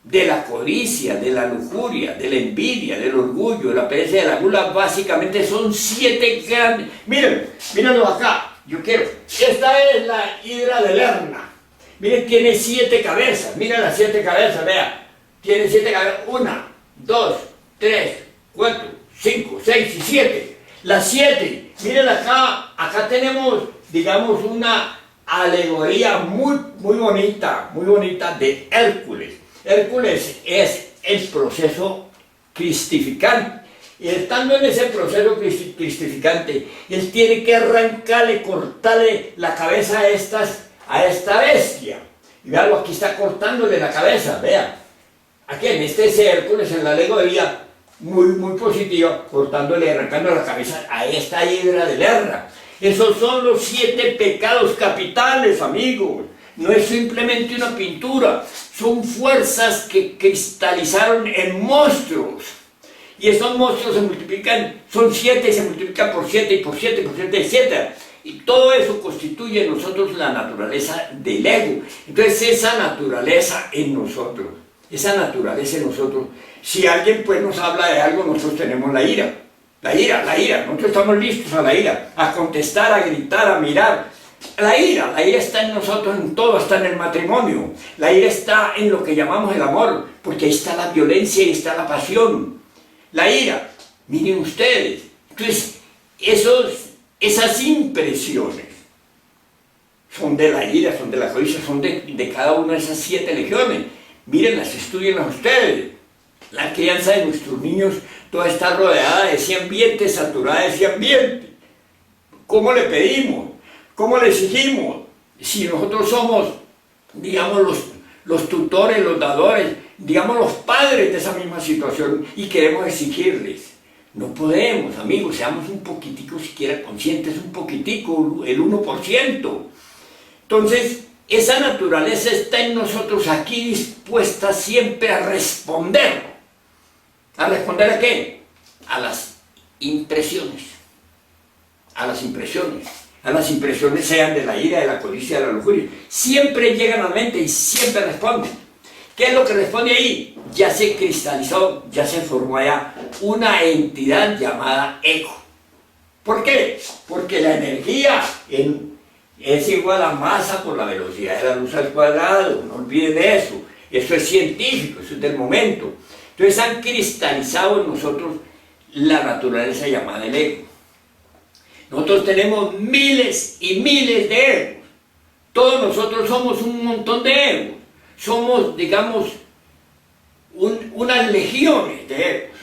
de la codicia, de la lujuria, de la envidia, del orgullo, de la pereza, de la gula. Básicamente son 7 grandes. Mírenlo acá, yo quiero. Esta es la hidra de Lerna. Miren, tiene 7 cabezas. Miren las 7 cabezas, vea. Tiene 7 cabezas. 1, 2, 3, 4, 5, 6 y 7. Las 7. Miren acá tenemos, digamos, una alegoría muy bonita de Hércules. Hércules es el proceso cristificante. Y estando en ese proceso cristificante, él tiene que arrancarle, cortarle la cabeza a esta bestia. Y veanlo, aquí está cortándole la cabeza, vea. aquí en este Hércules, en la alegoría, muy positiva, cortándole, arrancando la cabeza a esta hidra de guerra. Esos son los 7 pecados capitales, amigos. No es simplemente una pintura, son fuerzas que cristalizaron en monstruos. Y esos monstruos se multiplican, son 7 y se multiplican por 7 y por 7 y por 7, etc. Y todo eso constituye en nosotros la naturaleza del ego. Entonces esa naturaleza en nosotros, si alguien pues nos habla de algo, nosotros tenemos la ira, nosotros estamos listos a la ira, a contestar, a gritar, a mirar. La ira está en nosotros, en todo, está en el matrimonio, la ira está en lo que llamamos el amor, porque ahí está la violencia y está la pasión. La ira, miren ustedes, entonces esas impresiones son de la ira, son de la codicia, son de cada una de esas 7 legiones. Mírenlas, estudienlas ustedes. La crianza de nuestros niños toda está rodeada de ese ambiente, saturada de ese ambiente. ¿Cómo le pedimos? ¿Cómo le exigimos? Si nosotros somos, digamos, los tutores, los dadores, digamos, los padres de esa misma situación y queremos exigirles. No podemos, amigos, seamos un poquitico siquiera conscientes, un poquitico, el 1%. Entonces, esa naturaleza está en nosotros aquí dispuesta siempre a responder. ¿A responder a qué? A las impresiones. A las impresiones. A las impresiones sean de la ira, de la codicia, de la lujuria. Siempre llegan a la mente y siempre responden. ¿Qué es lo que responde ahí? Ya se cristalizó, ya se formó allá una entidad llamada ego. ¿Por qué? Porque la energía es igual a masa por la velocidad de la luz al cuadrado. No olviden eso. Eso es científico, eso es del momento. Entonces han cristalizado en nosotros la naturaleza llamada el ego. Nosotros tenemos miles y miles de egos. Todos nosotros somos un montón de egos. Somos, digamos, unas legiones de egos.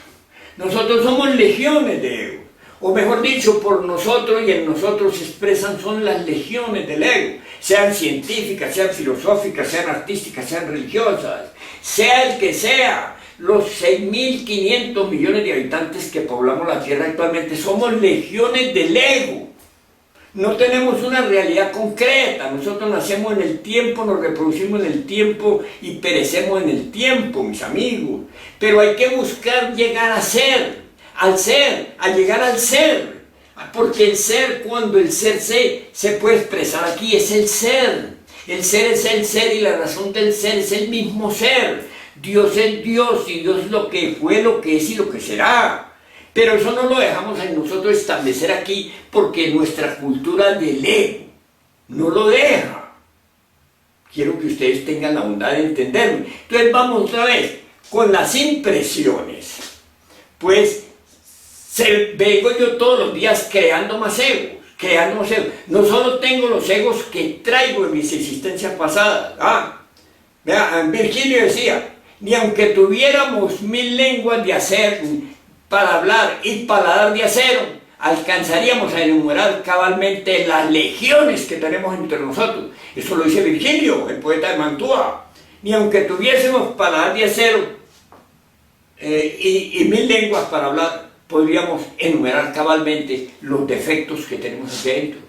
Nosotros somos legiones de egos. O mejor dicho, por nosotros y en nosotros se expresan son las legiones del ego. Sean científicas, sean filosóficas, sean artísticas, sean religiosas. Sea el que sea. Los 6.500 millones de habitantes que poblamos la Tierra actualmente somos legiones del ego. No tenemos una realidad concreta.Nosotros nacemos en el tiempo, nos reproducimos en el tiempo y perecemos en el tiempo, mis amigos. Pero hay que buscar llegar a ser, a llegar al ser. Porque el ser, cuando el ser se puede expresar aquí, es el ser. El ser es el ser y la razón del ser es el mismo ser. Dios es Dios y Dios es lo que fue, lo que es y lo que será. Pero eso no lo dejamos en nosotros establecer aquí porque nuestra cultura del ego no lo deja. Quiero que ustedes tengan la bondad de entenderme. Entonces vamos otra vez con las impresiones. Pues vengo yo todos los días creando más egos. No solo tengo los egos que traigo en mis existencias pasadas. Virgilio decía, ni aunque tuviéramos 1000 lenguas de hacer para hablar y paladar de acero, alcanzaríamos a enumerar cabalmente las legiones que tenemos entre nosotros. Eso lo dice Virgilio, el poeta de Mantua. Ni aunque tuviésemos paladar de acero y 1000 lenguas para hablar, podríamos enumerar cabalmente los defectos que tenemos aquí dentro.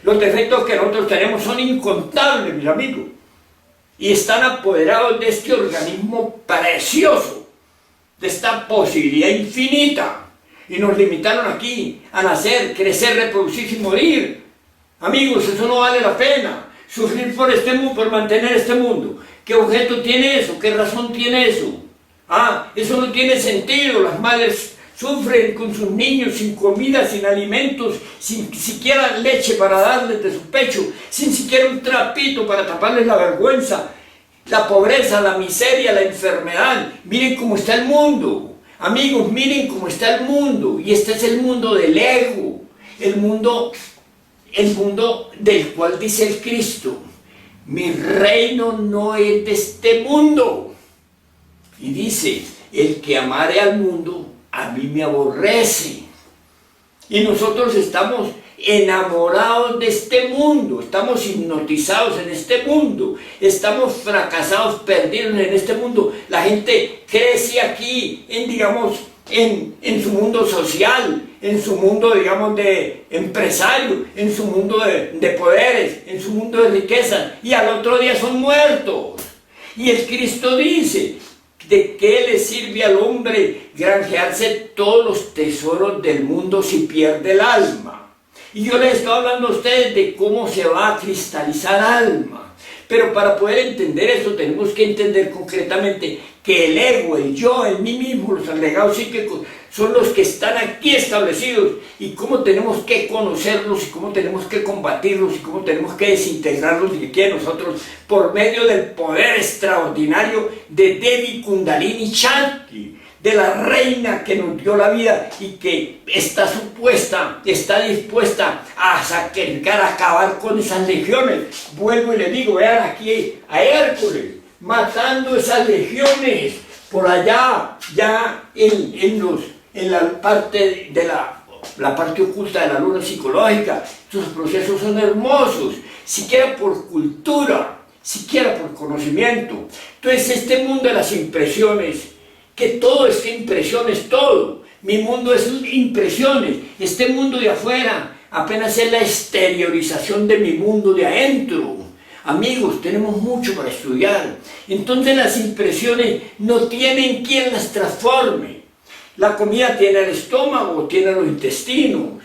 Los defectos que nosotros tenemos son incontables, mis amigos. Y están apoderados de este organismo precioso, de esta posibilidad infinita. Y nos limitaron aquí a nacer, crecer, reproducirse y morir. Amigos, eso no vale la pena. Sufrir por este mundo, por mantener este mundo. ¿Qué objeto tiene eso? ¿Qué razón tiene eso? Eso no tiene sentido. Las madres sufren con sus niños sin comida, sin alimentos, sin siquiera leche para darles de su pecho, sin siquiera un trapito para taparles la vergüenza, la pobreza, la miseria, la enfermedad. Miren cómo está el mundo. Amigos, miren cómo está el mundo. Y este es el mundo del ego, el mundo del cual dice el Cristo, mi reino no es de este mundo. Y dice, el que amare al mundo, a mí me aborrece. Y nosotros estamos enamorados de este mundo, estamos hipnotizados en este mundo, estamos fracasados, perdidos en este mundo. La gente crece aquí en su mundo social, en su mundo, digamos, de empresario, en su mundo de poderes, en su mundo de riqueza, y al otro día son muertos. Y el Cristo dice, ¿de qué le sirve al hombre granjearse todos los tesoros del mundo si pierde el alma? Y yo les estoy hablando a ustedes de cómo se va a cristalizar alma. Pero para poder entender eso tenemos que entender concretamente que el ego, el yo, el mí mismo, los agregados psíquicos son los que están aquí establecidos, y cómo tenemos que conocerlos y cómo tenemos que combatirlos y cómo tenemos que desintegrarlos de aquí a nosotros por medio del poder extraordinario de Devi Kundalini Shakti, de la reina que nos dio la vida y que está dispuesta a sacrificar, a acabar con esas legiones. Vuelvo y le digo, vean aquí a Hércules matando esas legiones por allá, ya en la parte de la parte oculta de la luna psicológica. Estos procesos son hermosos, siquiera por cultura, siquiera por conocimiento. Entonces este mundo de las impresiones, que todo es impresiones, todo. Mi mundo es impresiones. Este mundo de afuera apenas es la exteriorización de mi mundo de adentro. Amigos, tenemos mucho para estudiar. Entonces las impresiones no tienen quien las transforme. La comida tiene el estómago, tiene los intestinos.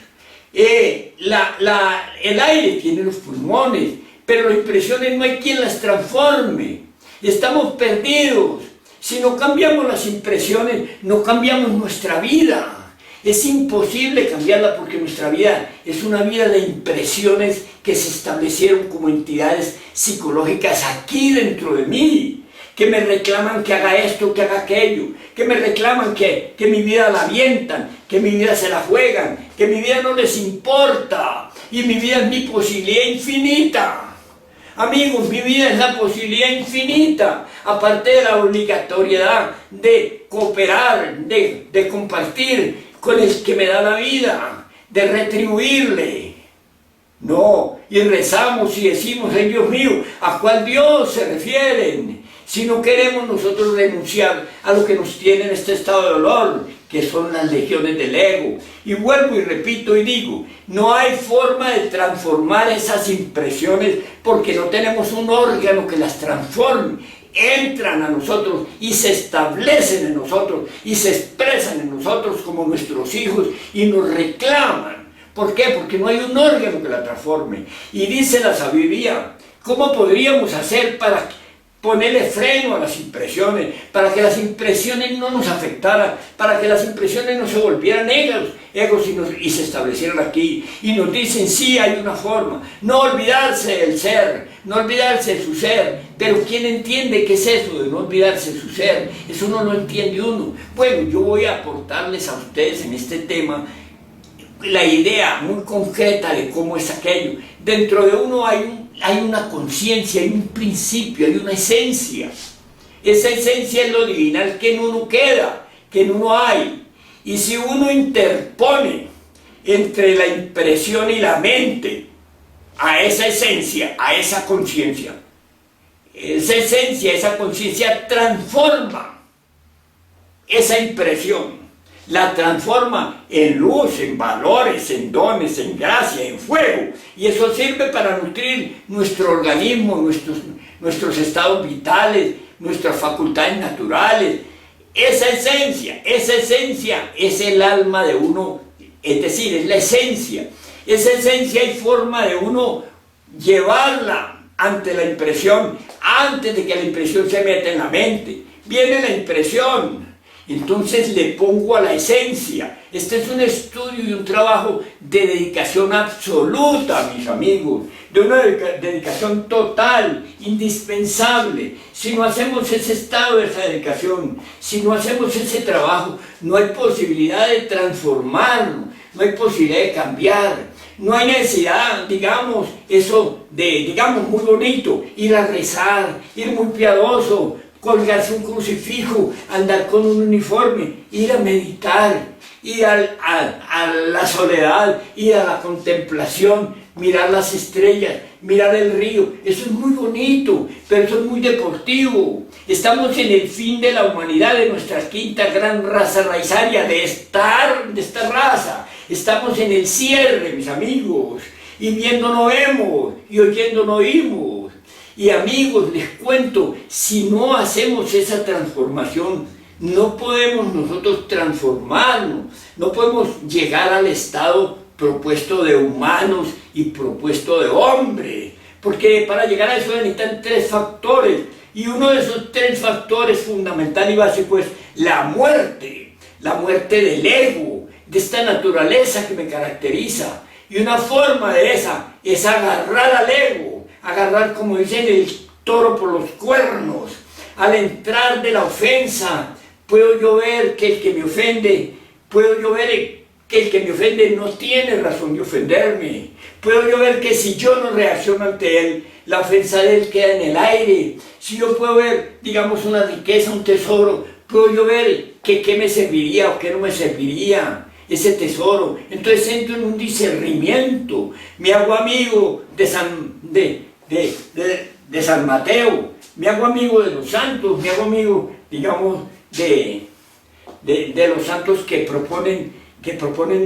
El aire tiene los pulmones. Pero las impresiones no hay quien las transforme. Estamos perdidos. Si no cambiamos las impresiones, no cambiamos nuestra vida. Es imposible cambiarla porque nuestra vida es una vida de impresiones que se establecieron como entidades psicológicas aquí dentro de mí, que me reclaman que haga esto, que haga aquello, que me reclaman que mi vida la avientan, que mi vida se la juegan, que mi vida no les importa, y mi vida es mi posibilidad infinita. Amigos, mi vida es la posibilidad infinita, aparte de la obligatoriedad de cooperar, de compartir con el que me da la vida, de retribuirle. No, y rezamos y decimos, ay Dios mío, ¿a cuál Dios se refieren? Si no queremos nosotros renunciar a lo que nos tiene en este estado de dolor, que son las legiones del ego. Y vuelvo y repito y digo, no hay forma de transformar esas impresiones porque no tenemos un órgano que las transforme. Entran a nosotros y se establecen en nosotros y se expresan en nosotros como nuestros hijos y nos reclaman. ¿Por qué? Porque no hay un órgano que la transforme. Y dice la sabiduría, ¿cómo podríamos hacer para ponerle freno a las impresiones, para que las impresiones no nos afectaran, para que las impresiones no se volvieran egos y se establecieran aquí? Y nos dicen, sí, hay una forma, no olvidarse del ser, no olvidarse de su ser. Pero ¿quién entiende qué es eso de no olvidarse de su ser? Eso no lo entiende uno. Bueno, yo voy a aportarles a ustedes en este tema la idea muy concreta de cómo es aquello. Dentro de uno hay una conciencia, hay un principio, hay una esencia. Esa esencia es lo divinal que en uno queda, que en uno hay. Y si uno interpone entre la impresión y la mente a esa esencia, a esa conciencia, esa esencia, esa conciencia transforma esa impresión. La transforma en luz, en valores, en dones, en gracia, en fuego. Y eso sirve para nutrir nuestro organismo, nuestros estados vitales, nuestras facultades naturales. Esa esencia es el alma de uno, es decir, es la esencia. Esa esencia hay forma de uno llevarla ante la impresión, antes de que la impresión se meta en la mente. Viene la impresión. Entonces le pongo a la esencia. Este es un estudio y un trabajo de dedicación absoluta, mis amigos, de una dedicación total, indispensable. Si no hacemos ese estado de esa dedicación, si no hacemos ese trabajo, no hay posibilidad de transformarlo, no hay posibilidad de cambiar. No hay necesidad, digamos, muy bonito, ir a rezar, ir muy piadoso, colgarse un crucifijo, andar con un uniforme, ir a meditar. ir a la soledad, ir a la contemplación, mirar las estrellas, mirar el río. Eso es muy bonito, pero eso es muy deportivo. Estamos en el fin de la humanidad, de nuestra quinta gran raza raizaria, de esta raza. Estamos en el cierre, mis amigos, y viendo no vemos, y oyendo no oímos. Y amigos, les cuento, si no hacemos esa transformación, no podemos nosotros transformarnos, no podemos llegar al estado propuesto de humanos y propuesto de hombres, porque para llegar a eso necesitan 3 factores, y uno de esos 3 factores fundamental y básico es la muerte del ego, de esta naturaleza que me caracteriza. Y una forma de esa es agarrar al ego, agarrar, como dicen, el toro por los cuernos. Al entrar de la ofensa, puedo yo ver que el que me ofende, no tiene razón de ofenderme. Puedo yo ver que si yo no reacciono ante él, la ofensa de él queda en el aire. Si yo puedo ver, digamos, una riqueza, un tesoro, puedo yo ver que qué me serviría o qué no me serviría ese tesoro. Entonces entro en un discernimiento, me hago amigo de San Mateo, me hago amigo de los santos, me hago amigo, digamos, de los santos que proponen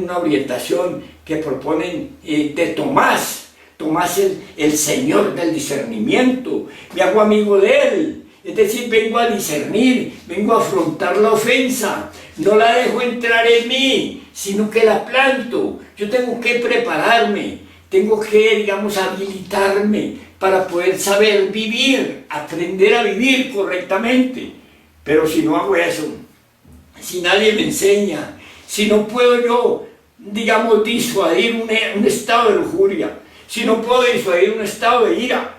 una orientación, que proponen de Tomás el Señor del discernimiento, me hago amigo de él. Es decir, vengo a discernir, vengo a afrontar la ofensa, no la dejo entrar en mí, sino que la planto. Yo tengo que prepararme, tengo que, digamos, habilitarme para poder saber vivir, aprender a vivir correctamente. Pero si no hago eso, si nadie me enseña, si no puedo yo, digamos, disuadir un estado de lujuria, si no puedo disuadir un estado de ira,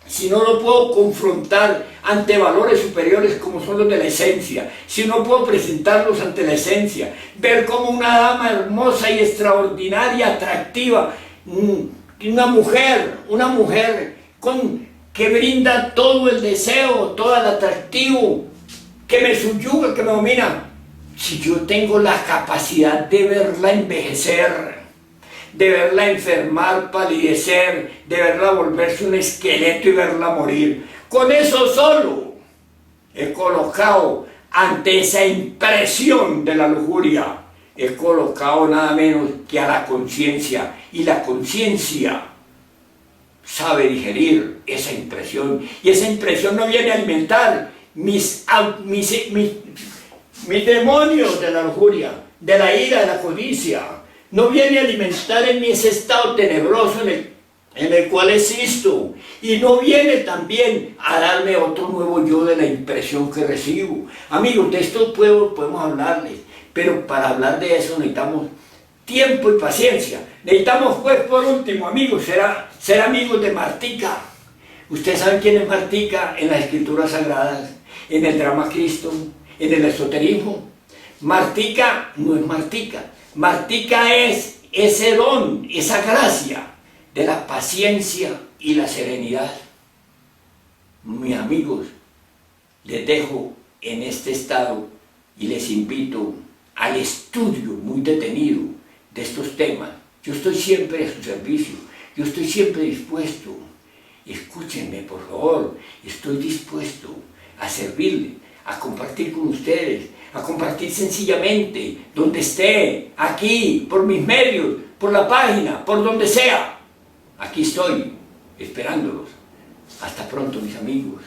si no lo puedo confrontar ante valores superiores como son los de la esencia, si no puedo presentarlos ante la esencia, ver como una dama hermosa y extraordinaria, atractiva, una mujer que brinda todo el deseo, todo el atractivo, que me subyuga, que me domina, si yo tengo la capacidad de verla envejecer, de verla enfermar, palidecer, de verla volverse un esqueleto y verla morir, con eso solo he colocado ante esa impresión de la lujuria, he colocado nada menos que a la conciencia, y la conciencia sabe digerir esa impresión, y esa impresión no viene a alimentar mis demonios de la lujuria, de la ira, de la codicia. No viene a alimentar en mí ese estado tenebroso en el cual existo, y no viene también a darme otro nuevo yo de la impresión que recibo. Amigos, de esto podemos hablarles, pero para hablar de eso necesitamos tiempo y paciencia. Necesitamos, pues, por último, amigos, ser amigos de Martika. Ustedes saben quién es Martika en las Escrituras Sagradas, en el drama Cristo, en el esoterismo. Martika no es Martika. Martika es ese don, esa gracia de la paciencia y la serenidad. Mis amigos, les dejo en este estado y les invito al estudio muy detenido de estos temas. Yo estoy siempre a su servicio, yo estoy siempre dispuesto. Escúchenme, por favor, estoy dispuesto a servirle, a compartir con ustedes, a compartir sencillamente, donde esté, aquí, por mis medios, por la página, por donde sea. Aquí estoy, esperándolos. Hasta pronto, mis amigos.